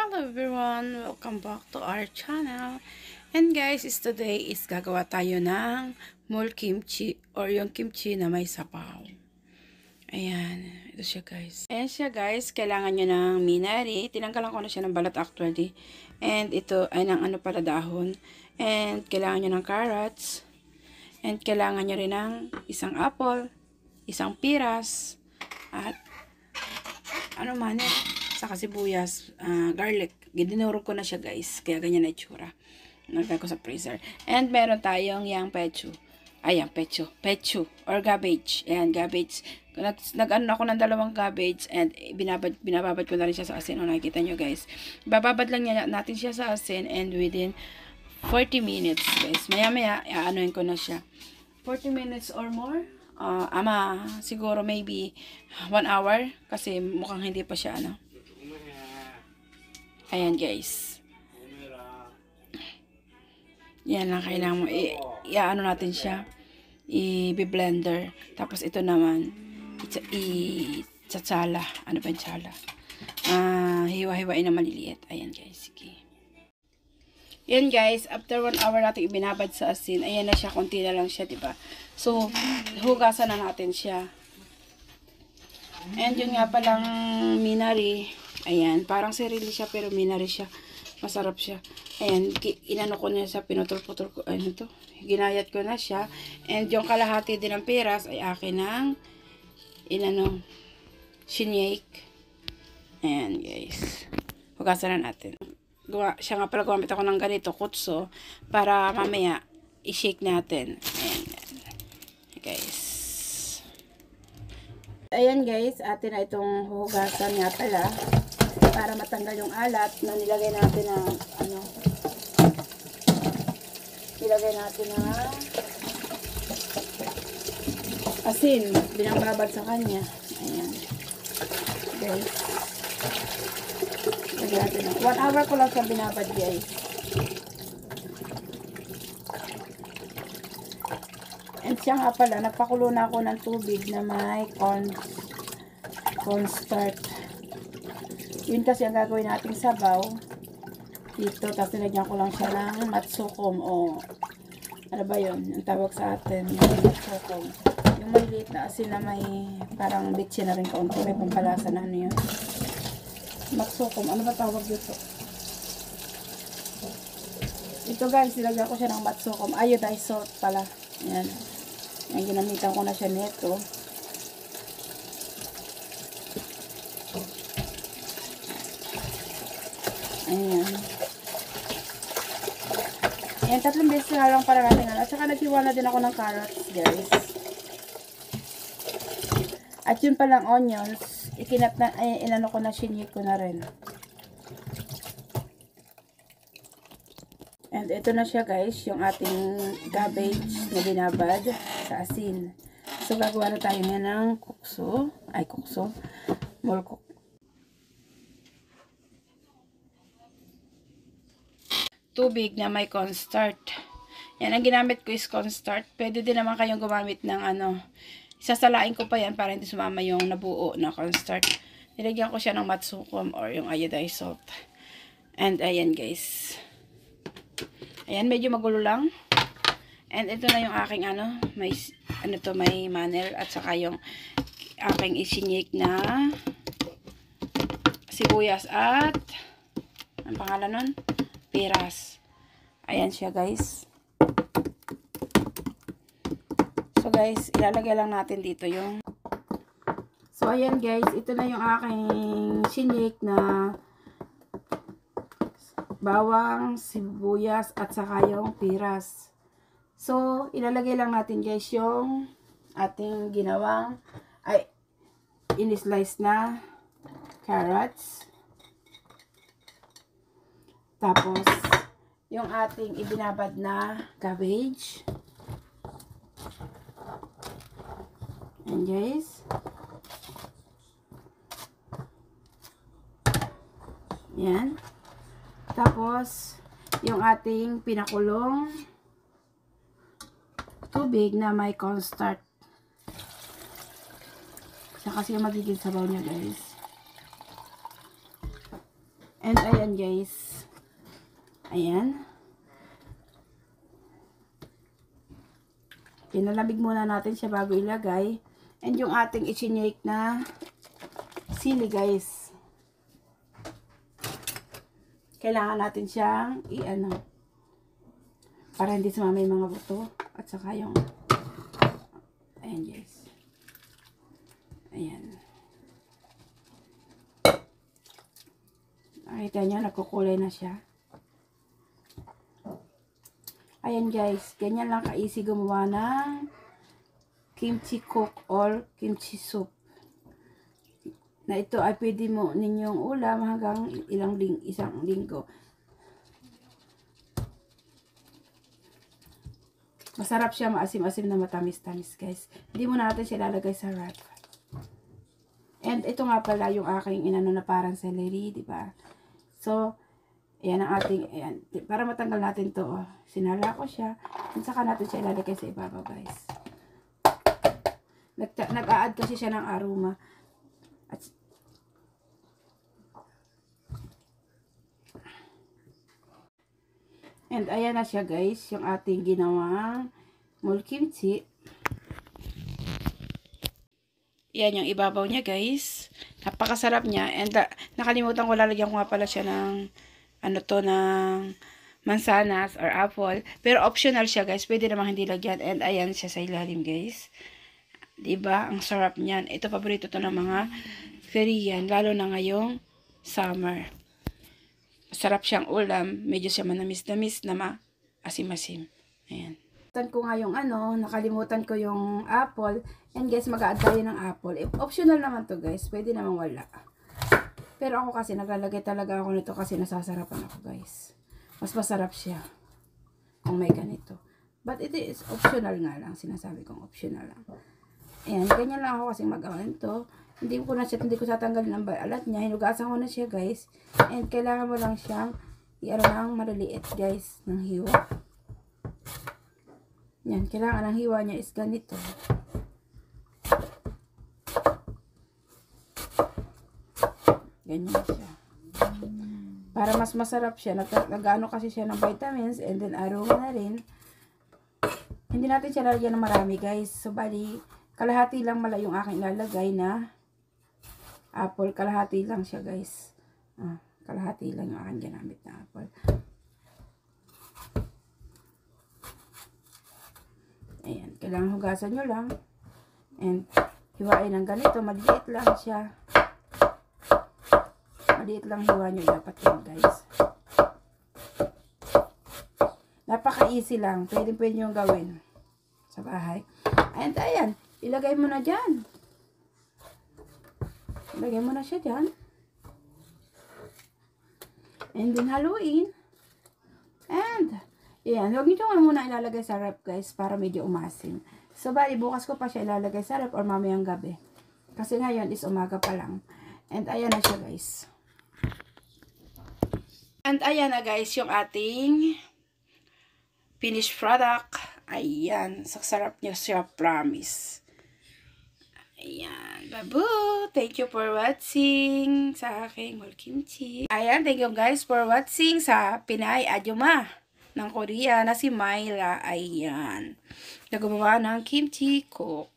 Hello everyone! Welcome back to our channel. And guys, today is gagawa tayo ng mul kimchi or yung kimchi na may sabaw. Ayan, ito siya guys. Ayan siya guys, kailangan nyo ng minari. Tinanggalan ko na siya ng balat actually. And ito ay ng ano pala dahon. And kailangan nyo ng carrots. And kailangan nyo rin ng isang apple, isang piras, at ano man saka sibuyas, garlic. Dinurog ko na siya guys. Kaya ganyan na itsura. Nagay ko sa freezer. And meron tayong yang pechu. Ayan, pechu. Or cabbage. Ayan, cabbage. Nag-ano ako ng dalawang cabbage. And binababad ko na rin siya sa asin. O nakikita nyo guys. Bababad lang natin siya sa asin. And within 40 minutes guys. Maya-maya, aanoin ko na siya. 40 minutes or more. Siguro maybe 1 hour. Kasi mukhang hindi pa siya ano. Ayan guys. Yan lang kailangan mo. Ano natin siya. I-blender. Tapos ito naman. I-tsatsala. Ano ba yung tsala? Hiwa-hiwain na maliliit. Ayan guys. Sige. Yan guys. After 1 hour natin ibinabad sa asin. Ayan na siya. Konti na lang siya. Diba? So, hugasan na natin siya. And yun nga palang minari. Ayan, parang serili siya pero minari siya. Masarap siya. Ayan, inano ko na siya, pinutol-putol ko. Ano to? Ginayat ko na siya. And yung kalahati din ng peras ay akin ng shinake. Ayan, guys. Hugasan na natin. Siya nga pala gumamit ako ng ganito, kutso, para mamaya i-shake natin. Ayan, guys. Ayan guys, atin na itong hugasan nga pala. Para matanggal yung alat na nilagay natin na asin, binababad sa kanya. Ayan guys, lagyan natin na 1 hour ko lang siya binabad guys. And siya nga pala, nagpakulo na ako ng tubig na may cornstarch. Yun kasi ang gagawin nating sabaw dito. Tapos nilagyan ko lang siya ng matsukom o ano ba yun? Ang tawag sa atin matsukom. Yung maliliit na asin na may parang bitchin na rin kaunti. May pampalasa na ano yun. Matsukom. Ano ba tawag dito? Ito guys, nilagyan ko siya ng matsukom. Iodized salt pala. Ayan. Ayan, ginamitan ko na siya nito. Ayan. Ayan, 3 beses na lang para natin ano. At saka naghiwa na din ako ng carrots, guys. At yun palang onions, inano ko na, shinik ko na rin. And ito na siya guys, yung ating cabbage na binabad sa asin. So, gagawa na tayo nga ng kukso. Mulkok. Tubig na may cornstarch. Yan, ang ginamit ko is cornstarch. Pwede din naman kayong gumamit ng isasalain ko pa yan para hindi sumama yung nabuo na cornstarch. Nilagyan ko siya ng matsukom or yung iodized salt. And ayan guys. Ayan, medyo magulo lang. And ito na yung aking may manel at saka yung aking isinik na sibuyas at ang pangalan nun? Piras. Ayan siya guys. So guys, ilalagay lang natin dito yung so ayan guys, ito na yung aking sinik na bawang, sibuyas at saka yung piras. So ilalagay lang natin guys yung ating ginawang in-slice na carrots. Tapos, yung ating ibinabad na cabbage. And guys. Yan. Tapos, yung ating pinakulong tubig na may cornstarch. Siya kasi yung magiging sabaw niya guys. And ayan guys. Ayan. Pinalamig muna natin siya bago ilagay. And yung ating isinake na sili guys. Kailangan natin siyang i-ano. Para hindi sumama yung mga buto. At saka yung ayan guys. Ayan. Nakita nyo, nagkukulay na siya. Ayan guys, ganyan lang ka-easy gumawa ng kimchi cook or kimchi soup. Na ito ay pwede mo ninyong ulam hanggang isang linggo. Masarap siya, maasim-asim na matamis-tamis guys. Hindi mo natin siya lalagay sa wrap. And ito nga pala yung aking inano na parang celery, di ba? So, ayan ang ating, ayan. Para matanggal natin to, oh. Sinala ko siya. At saka natin siya ilalagay sa ibabaw, guys. Nag-a-add kasi siya ng aroma. At, and ayan na siya, guys. Yung ating ginawang mulkimchi. Yan yung ibabaw niya guys. Napakasarap niya. And nakalimutan ko, lalagyan ko nga pala siya ng ano to, ng mansanas or apple. Pero optional siya guys. Pwede namang hindi lagyan. And ayan siya sa ilalim guys. Diba? Ang sarap niyan. Ito paborito to ng mga Korean. Lalo na ngayong summer. Sarap siyang ulam. Medyo siya manamis-namis na maasim-asim. Ayan. Ko nga yung ano, nakalimutan ko yung apple. And guys, mag-a-add tayo ng apple. Optional naman to guys, pwede naman wala. Pero ako kasi naglalagay talaga ako nito kasi nasasarapan ako guys. Mas masarap siya kung may ganito. But it is optional nga lang, sinasabi kong optional lang. Ayan, ganyan lang ako kasi mag-awa nito. Hindi ko tatanggalin ang alat niya. Hinugasan ko na siya guys. And kailangan mo lang siyang i-ano ng maliliit guys, ng hiwa. Yan, kailangan ang hiwa niya is ganito. Ganyan siya. Para mas masarap siya. Nag-ano kasi siya ng vitamins and then aroma na rin. Hindi natin siya lalagyan ng marami guys. So, bali, kalahati lang mala yung aking ilalagay na apple. Kalahati lang siya guys. Kalahati lang yung aking ginamit na apple. Ayan, kailangan hugasan nyo lang. And, hiwain ng ganito. Maliit lang siya. Maliit lang hiwa nyo dapat yun, guys. Napaka-easy lang. Pwede nyo gawin sa bahay. And, ayan, ilagay mo na dyan. Ilagay mo na siya dyan. And then, haluin. And, ayan, huwag nyo muna ilalagay sa ref guys para medyo umasim. So, bali, bukas ko pa siya ilalagay sa ref or mamayang gabi. Kasi ngayon is umaga pa lang. And ayan na siya guys. And ayan na guys yung ating finished product. Ayan, sarap niya siya, promise. Ayan, babu! Thank you for watching sa aking mulkimchi. Ayan, thank you guys for watching sa Pinay Adyuma ng Korea na si Myla. Ayan. Naggumawa ng kimchi cook.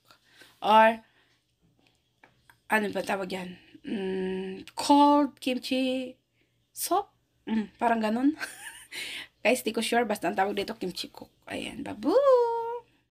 Or, ano ba tawag yan? Cold kimchi soup? Parang ganun. Guys, di ko sure. Basta ang tawag dito kimchi cook. Ayan. Babu!